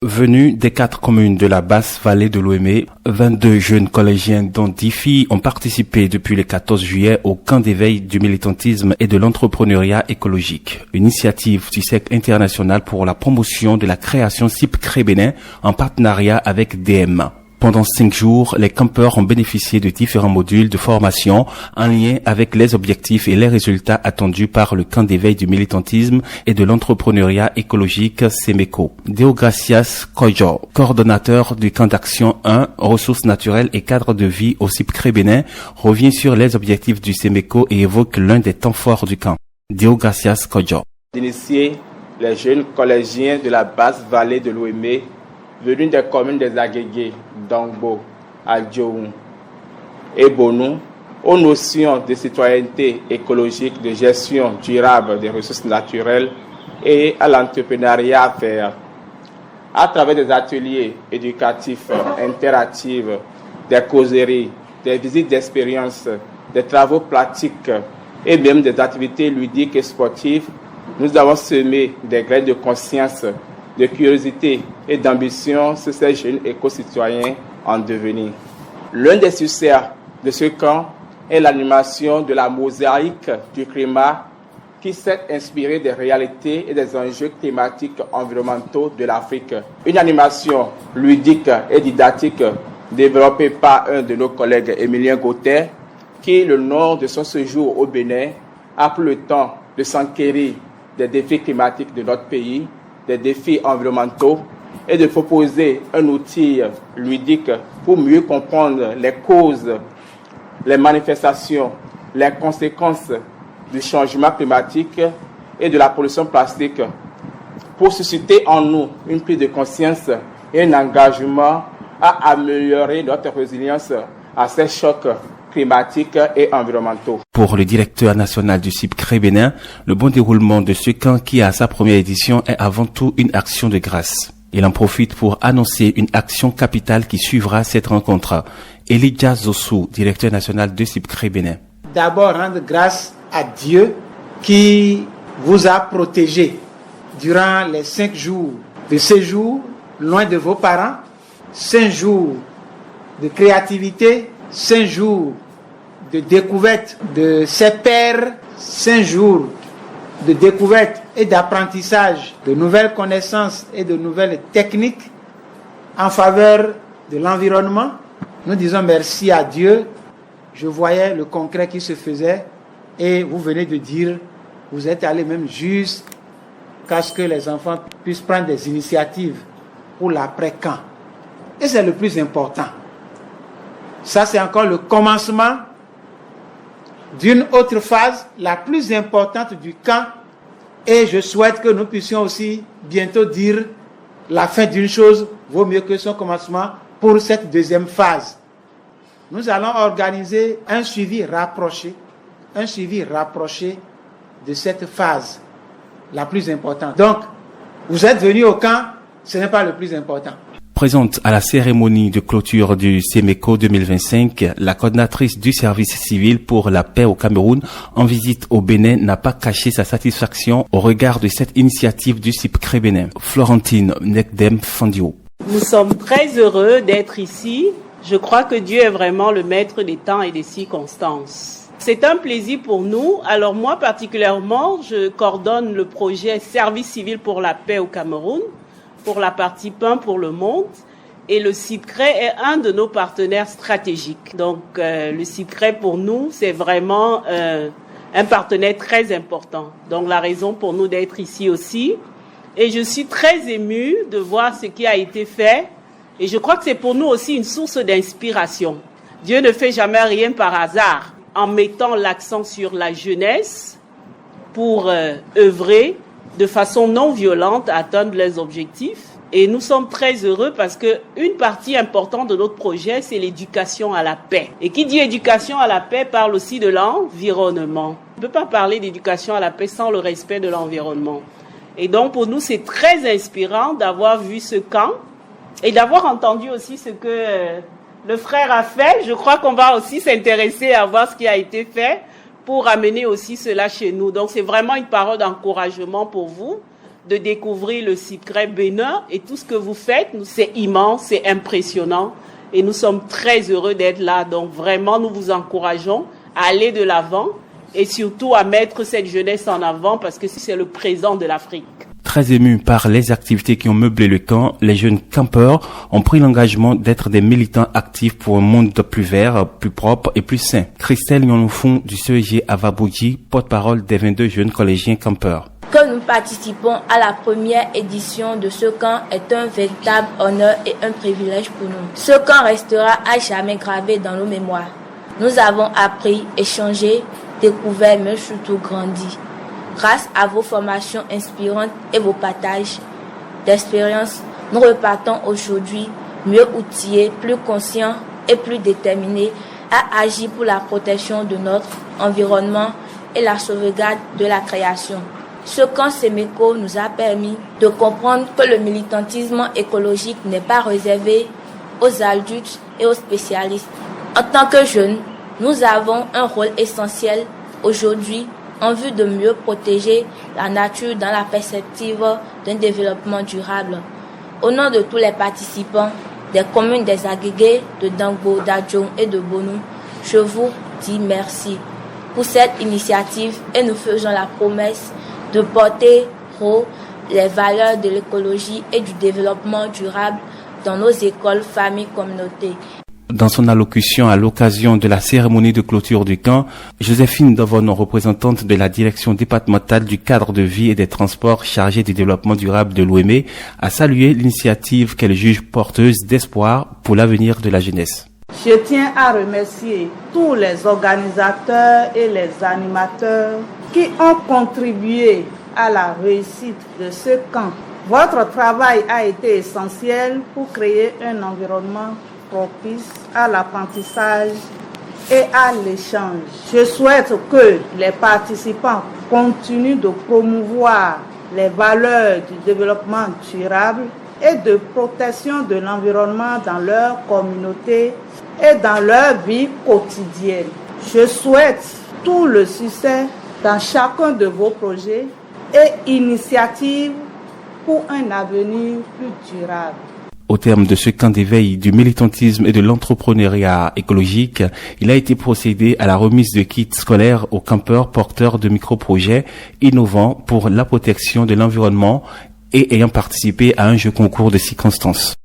Venus des 4 communes de la basse vallée de l'Ouémé, 22 jeunes collégiens dont 10 filles ont participé depuis le 14 juillet au camp d'éveil du militantisme et de l'entrepreneuriat écologique, initiative du Cercle international pour la promotion de la création CIPCRE Bénin en partenariat avec DM. Pendant 5 jours, les campeurs ont bénéficié de différents modules de formation en lien avec les objectifs et les résultats attendus par le camp d'éveil du militantisme et de l'entrepreneuriat écologique SEMECO. Deogracias Kojo, coordonnateur du camp d'action 1, ressources naturelles et cadre de vie au CIPCRE Bénin, revient sur les objectifs du SEMECO et évoque l'un des temps forts du camp. Deogracias Kojo. D'initier les jeunes collégiens de la basse vallée de l'Ouémé venus des communes des Agégués, Dongbo, Adjoum et Bonou aux notions de citoyenneté écologique, de gestion durable des ressources naturelles et à l'entrepreneuriat à faire. À travers des ateliers éducatifs interactifs, des causeries, des visites d'expérience, des travaux pratiques et même des activités ludiques et sportives, nous avons semé des graines de conscience, de curiosité et d'ambition sur ces jeunes éco-citoyens en devenir. L'un des succès de ce camp est l'animation de la mosaïque du climat qui s'est inspirée des réalités et des enjeux climatiques environnementaux de l'Afrique. Une animation ludique et didactique développée par un de nos collègues, Emilien Gauthier, qui, le long de son séjour au Bénin, a pris le temps de s'enquérir des défis climatiques de notre pays, des défis environnementaux et de proposer un outil ludique pour mieux comprendre les causes, les manifestations, les conséquences du changement climatique et de la pollution plastique, pour susciter en nous une prise de conscience et un engagement à améliorer notre résilience à ces chocs climatiques et environnementaux. Pour le directeur national du CIPCRE Bénin, le bon déroulement de ce camp qui a sa première édition est avant tout une action de grâce. Il en profite pour annoncer une action capitale qui suivra cette rencontre. Elijah Zossou, directeur national de CIPCRE Bénin. D'abord, rendre grâce à Dieu qui vous a protégé durant les 5 jours de séjour loin de vos parents, 5 jours de créativité, 5 jours de découverte de ses pairs, 5 jours de découverte et d'apprentissage de nouvelles connaissances et de nouvelles techniques en faveur de l'environnement. Nous disons merci à Dieu. Je voyais le concret qui se faisait et vous venez de dire, vous êtes allé même jusqu'à ce que les enfants puissent prendre des initiatives pour l'après-camp. Et c'est le plus important. Ça, c'est encore le commencement d'une autre phase, la plus importante du camp. Et je souhaite que nous puissions aussi bientôt dire la fin d'une chose vaut mieux que son commencement pour cette deuxième phase. Nous allons organiser un suivi rapproché de cette phase, la plus importante. Donc, vous êtes venus au camp, ce n'est pas le plus important. Présente à la cérémonie de clôture du SEMECO 2025, la coordinatrice du service civil pour la paix au Cameroun en visite au Bénin n'a pas caché sa satisfaction au regard de cette initiative du CIPCRE Bénin. Florentine Nekdem Fandio. Nous sommes très heureux d'être ici. Je crois que Dieu est vraiment le maître des temps et des circonstances. C'est un plaisir pour nous. Alors moi particulièrement, je coordonne le projet Service civil pour la paix au Cameroun, pour la partie pain pour le monde, et le CIPCRE est un de nos partenaires stratégiques. Donc le CIPCRE pour nous, c'est vraiment un partenaire très important. Donc la raison pour nous d'être ici aussi. Et je suis très émue de voir ce qui a été fait. Et je crois que c'est pour nous aussi une source d'inspiration. Dieu ne fait jamais rien par hasard. En mettant l'accent sur la jeunesse pour œuvrer de façon non violente à atteindre les objectifs. Et nous sommes très heureux parce que une partie importante de notre projet, c'est l'éducation à la paix. Et qui dit éducation à la paix parle aussi de l'environnement. On ne peut pas parler d'éducation à la paix sans le respect de l'environnement. Et donc pour nous, c'est très inspirant d'avoir vu ce camp et d'avoir entendu aussi ce que le frère a fait. Je crois qu'on va aussi s'intéresser à voir ce qui a été fait pour amener aussi cela chez nous. Donc c'est vraiment une parole d'encouragement pour vous de découvrir le secret Bénin et tout ce que vous faites, c'est immense, c'est impressionnant et nous sommes très heureux d'être là. Donc vraiment, nous vous encourageons à aller de l'avant et surtout à mettre cette jeunesse en avant parce que c'est le présent de l'Afrique. Très émus par les activités qui ont meublé le camp, les jeunes campeurs ont pris l'engagement d'être des militants actifs pour un monde plus vert, plus propre et plus sain. Christelle Nyonofon du CEG Avabouji, porte-parole des 22 jeunes collégiens campeurs. Que nous participons à la première édition de ce camp est un véritable honneur et un privilège pour nous. Ce camp restera à jamais gravé dans nos mémoires. Nous avons appris, échangé, découvert, mais surtout grandi. Grâce à vos formations inspirantes et vos partages d'expériences, nous repartons aujourd'hui mieux outillés, plus conscients et plus déterminés à agir pour la protection de notre environnement et la sauvegarde de la création. Ce camp Séméco nous a permis de comprendre que le militantisme écologique n'est pas réservé aux adultes et aux spécialistes. En tant que jeunes, nous avons un rôle essentiel aujourd'hui en vue de mieux protéger la nature dans la perspective d'un développement durable. Au nom de tous les participants des communes des Agégués, de Dangbo, d'Adjong et de Bonou, je vous dis merci pour cette initiative et nous faisons la promesse de porter haut les valeurs de l'écologie et du développement durable dans nos écoles, familles, communautés. Dans son allocution à l'occasion de la cérémonie de clôture du camp, Joséphine Dovon, représentante de la direction départementale du cadre de vie et des transports chargée du développement durable de l'OME, a salué l'initiative qu'elle juge porteuse d'espoir pour l'avenir de la jeunesse. Je tiens à remercier tous les organisateurs et les animateurs qui ont contribué à la réussite de ce camp. Votre travail a été essentiel pour créer un environnement propice à l'apprentissage et à l'échange. Je souhaite que les participants continuent de promouvoir les valeurs du développement durable et de protection de l'environnement dans leur communauté et dans leur vie quotidienne. Je souhaite tout le succès dans chacun de vos projets et initiatives pour un avenir plus durable. Au terme de ce camp d'éveil du militantisme et de l'entrepreneuriat écologique, il a été procédé à la remise de kits scolaires aux campeurs porteurs de micro-projets innovants pour la protection de l'environnement et ayant participé à un jeu concours de circonstances.